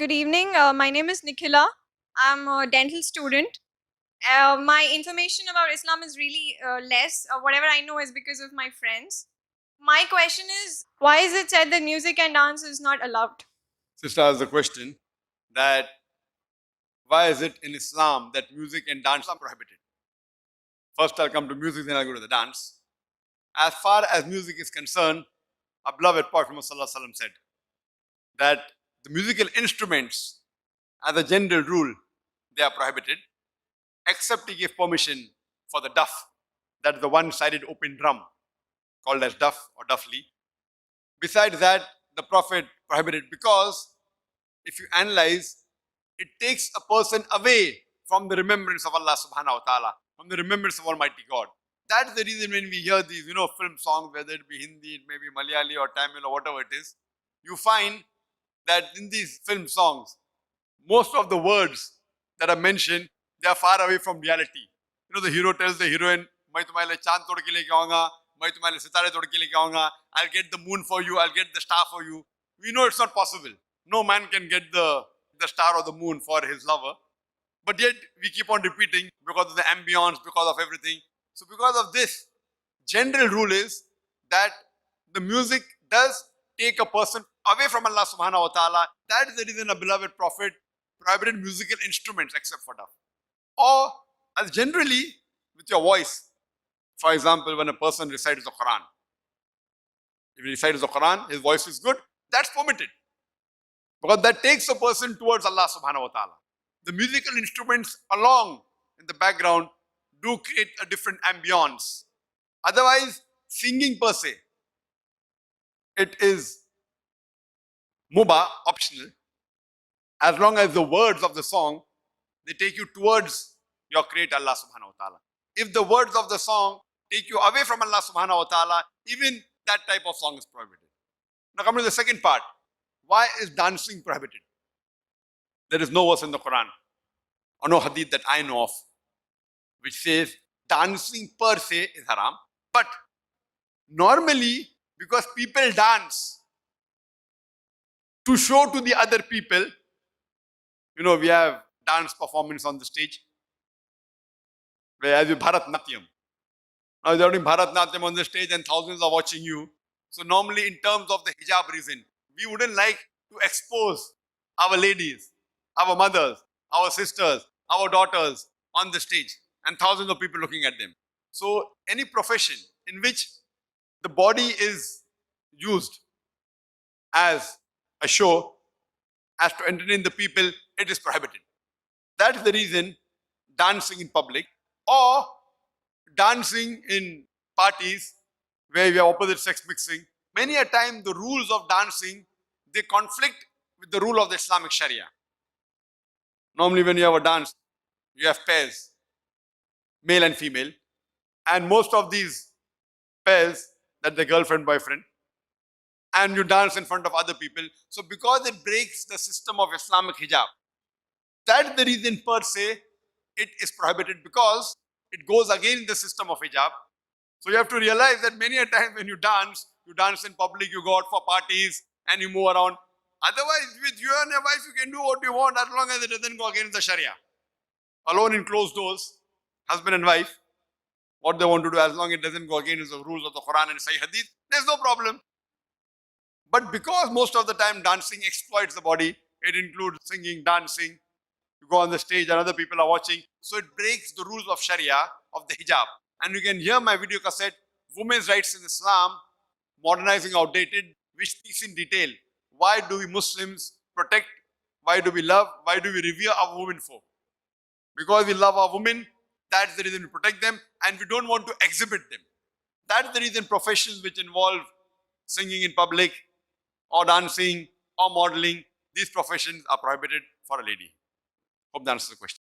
Good evening. My name is Nikhila. I'm a dental student. My information about Islam is really less. Whatever I know is because of my friends. My question is, why is it said that music and dance is not allowed? Sister asked the question that why is it in Islam that music and dance are prohibited? First I'll come to music, then I'll go to the dance. As far as music is concerned, our beloved Prophet Muhammad said that the musical instruments, as a general rule, they are prohibited, except he gave permission for the duff, that is the one-sided open drum called as duff or duffli. Besides that, the Prophet prohibited because if you analyze, it takes a person away from the remembrance of Allah subhanahu wa ta'ala, from the remembrance of Almighty God. That's the reason when we hear these, film songs, whether it be Hindi, it may be Malayali or Tamil or whatever it is, you find that in these film songs, most of the words that are mentioned, they are far away from reality. The hero tells the heroine, "Main tumhare liye chand tod ke leke aaunga, main tumhare liye sitare tod ke leke aaunga, I'll get the moon for you, I'll get the star for you." We know it's not possible. No man can get the star or the moon for his lover. But yet, we keep on repeating because of the ambience, because of everything. So because of this, general rule is that the music does take a person away from Allah subhanahu wa ta'ala. That is the reason a beloved Prophet prohibited musical instruments except for duff. Or as generally with your voice. For example, when a person recites the Quran. If he recites the Quran, his voice is good, that's permitted. Because that takes a person towards Allah subhanahu wa ta'ala. The musical instruments along in the background do create a different ambience. Otherwise, singing per se, it is mubah, optional, as long as the words of the song, they take you towards your creator Allah subhanahu wa ta'ala. If the words of the song take you away from Allah subhanahu wa ta'ala, even that type of song is prohibited. Now coming to the second part, why is dancing prohibited? There is no verse in the Quran or no hadith that I know of which says dancing per se is haram. But normally, because people dance to show to the other people, we have dance performance on the stage, where you Bharatnatyam. Now you're doing Bharatnatyam on the stage and thousands are watching you. So normally in terms of the hijab reason, we wouldn't like to expose our ladies, our mothers, our sisters, our daughters on the stage and thousands of people looking at them. So any profession in which the body is used as a show, as to entertain the people, it is prohibited. That is the reason dancing in public or dancing in parties where we have opposite sex mixing. Many a time the rules of dancing, they conflict with the rule of the Islamic Shariah. Normally when you have a dance, you have pairs, male and female, and most of these pairs, that the girlfriend, boyfriend, and you dance in front of other people. So because it breaks the system of Islamic hijab, that's the reason per se it is prohibited, because it goes against the system of hijab. So you have to realize that many a time when you dance in public, you go out for parties and you move around. Otherwise, with you and your wife, you can do what you want as long as it doesn't go against the Sharia. Alone in closed doors, husband and wife, what they want to do, as long as it doesn't go against the rules of the Quran and Sahih Hadith, there's no problem. But because most of the time dancing exploits the body, it includes singing, dancing, you go on the stage and other people are watching, so it breaks the rules of Sharia, of the hijab. And you can hear my video cassette, Women's Rights in Islam, Modernizing Outdated, which speaks in detail. Why do we Muslims protect, why do we love, why do we revere our women for? Because we love our women, that's the reason we protect them, and we don't want to exhibit them. That's the reason professions which involve singing in public, or dancing, or modeling, these professions are prohibited for a lady. Hope that answers the question.